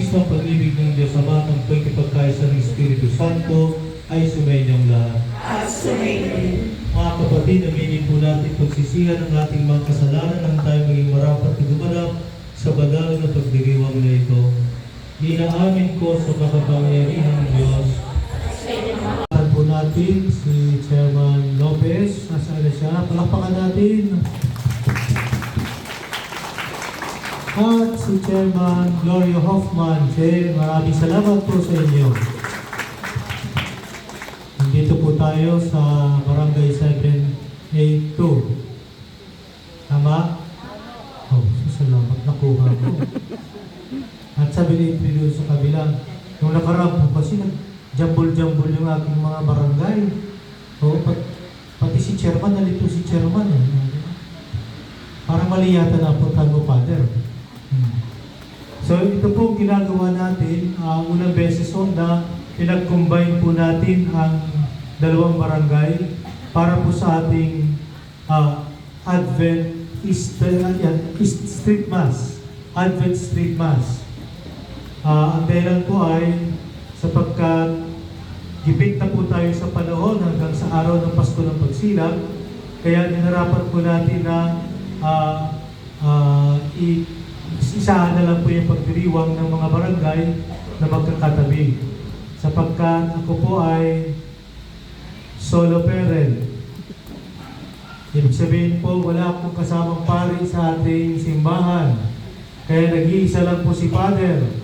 mismong pag-ibig ng Diyos Ama at ang pagkipagkaisa ng Espiritu Santo ay sumayinyong lahat. At sumayin. Mga kapatid, aminin po natin pagsisihan ng ating mga kasalanan nang tayo maging marapat at gumanap sa banal na pagdiriwang na ito. Inaamin ko sa makapangyarihan ng Diyos. Palakpakan po natin si Chairman Lopez. Nasaan na siya? Palakpakan natin. At si Chairman Gloria Hoffman. Chair, maraming salamat po sa inyo. Dito po tayo sa Barangay 782. Tama? Oh, salamat. Nakuha ko. At 783 doon sa kabila. Nung nakaraan po kasi nag-jumble-jumble yung aking mga barangay. Oh, pati si Chairman, nalito si Chairman. Parang mali yata na po tayo, Father. So ito po ginagawa natin, unang beses na pinag-combine po natin ang dalawang barangay para po sa ating Advent Street Mass. Advent Street Mass. Ang dahilan po ay sapagkat gipit na po tayo sa panahon hanggang sa araw ng Pasko ng Pagsilang, kaya ninarapat po natin na isahan na lang po yung pagdiriwang ng mga barangay na magkakatabi. Sapagkat ako po ay solo parent. Ibig sabihin po, wala akong kasamang pari sa ating simbahan. Kaya nag-iisa lang po si Father.